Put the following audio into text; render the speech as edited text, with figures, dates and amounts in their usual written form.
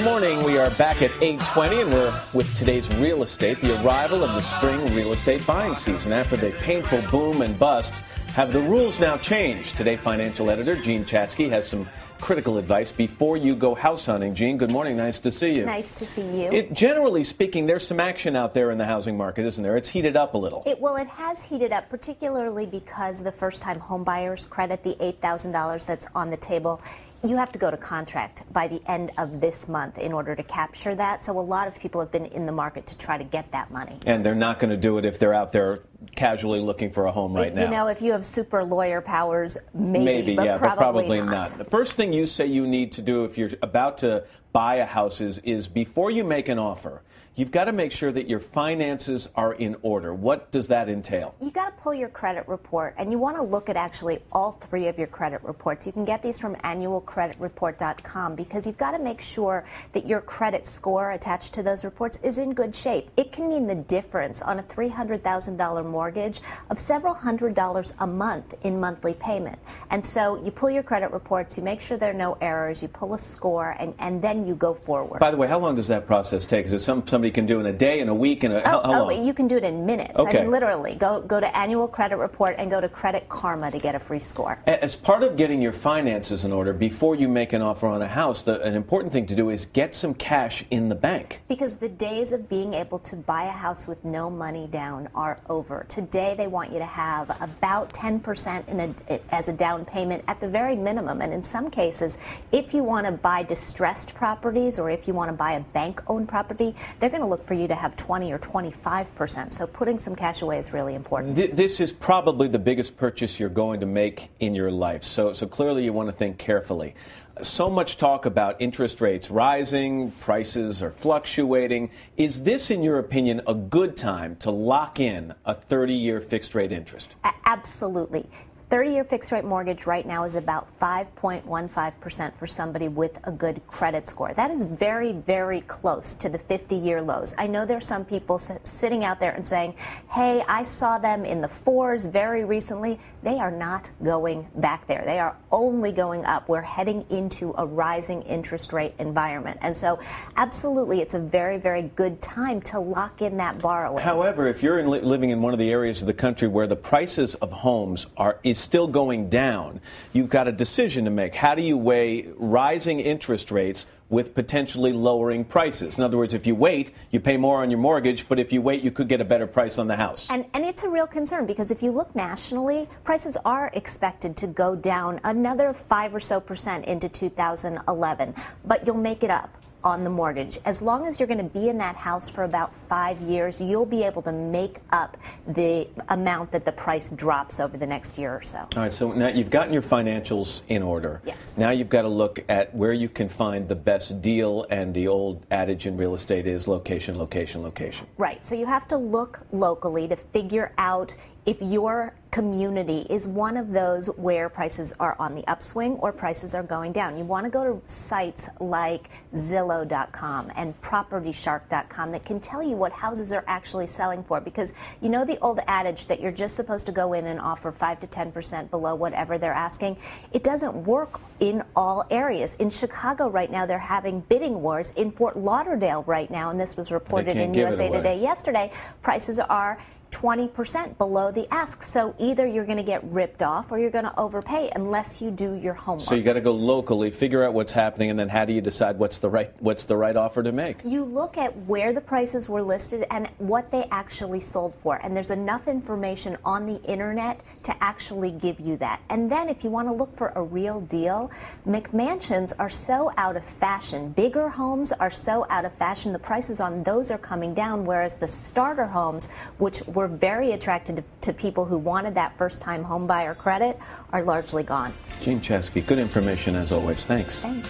morning. We are back at 8:20, and we're with today's real estate, the arrival of the spring real estate buying season. After the painful boom and bust, have the rules now changed? Today, financial editor Jean Chatzky has some critical advice before you go house hunting. Jean, good morning. Nice to see you. Nice to see you. Generally speaking, there's some action out there in the housing market, isn't there? It's heated up a little. It has heated up, particularly because the first-time home buyers credit, the $8,000 that's on the table. You have to go to contract by the end of this month in order to capture that. So a lot of people have been in the market to try to get that money. And they're not going to do it if they're out there casually looking for a home right now. You know, if you have super lawyer powers, maybe but probably not. The first thing you say you need to do if you're about to buy a house is before you make an offer, you've got to make sure that your finances are in order. What does that entail? You got to pull your credit report, and you want to look at actually all three of your credit reports. You can get these from annualcreditreport.com because you've got to make sure that your credit score attached to those reports is in good shape. It can mean the difference on a $300,000 mortgage of several $100s a month in monthly payment. And so you pull your credit reports, you make sure there are no errors, you pull a score, and then you go forward. By the way, how long does that process take? Is it somebody can do in a day, in a week, in a how long? You can do it in minutes. Okay. I mean, literally, go to Annual Credit Report and go to Credit Karma to get a free score. As part of getting your finances in order before you make an offer on a house, an important thing to do is get some cash in the bank. Because the days of being able to buy a house with no money down are over. Today, they want you to have about 10% as a down payment at the very minimum. And in some cases, if you want to buy distressed properties or if you want to buy a bank-owned property, they're going to look for you to have 20 or 25%. So putting some cash away is really important. This is probably the biggest purchase you're going to make in your life. So clearly you want to think carefully. So much talk about interest rates rising, prices are fluctuating. Is this, in your opinion, a good time to lock in a 30-year fixed rate interest? Absolutely. 30-year fixed-rate mortgage right now is about 5.15% for somebody with a good credit score. That is very, very close to the 50-year lows. I know there's some people sitting out there and saying, hey, I saw them in the 4s very recently. They are not going back there. They are only going up. We're heading into a rising interest rate environment. And so, absolutely, it's a very, very good time to lock in that borrowing. However, if you're living in one of the areas of the country where the prices of homes is still going down, you've got a decision to make. How do you weigh rising interest rates with potentially lowering prices? In other words, if you wait, you pay more on your mortgage, but if you wait, you could get a better price on the house. And it's a real concern because if you look nationally, prices are expected to go down another 5% or so into 2011, but you'll make it up on the mortgage. As long as you're going to be in that house for about 5 years, you'll be able to make up the amount that the price drops over the next year or so. All right, so now you've gotten your financials in order. Yes. Now you've got to look at where you can find the best deal, and the old adage in real estate is location, location, location. Right, so you have to look locally to figure out if your community is one of those where prices are on the upswing or prices are going down. You want to go to sites like Zillow.com and PropertyShark.com that can tell you what houses are actually selling for, because you know the old adage that you're just supposed to go in and offer 5 to 10% below whatever they're asking. It doesn't work in all areas. In Chicago right now, they're having bidding wars. In Fort Lauderdale right now, and this was reported in USA Today yesterday, prices are 20% below the ask. So either you're going to get ripped off or you're going to overpay unless you do your homework. So you got to go locally, figure out what's happening, and then how do you decide what's the right offer to make? You look at where the prices were listed and what they actually sold for. And there's enough information on the internet to actually give you that. And then if you want to look for a real deal, McMansions are so out of fashion. Bigger homes are so out of fashion. The prices on those are coming down, whereas the starter homes, which were very attracted to people who wanted that first-time home buyer credit, are largely gone. Jean Chatzky, good information as always. Thanks. Thanks.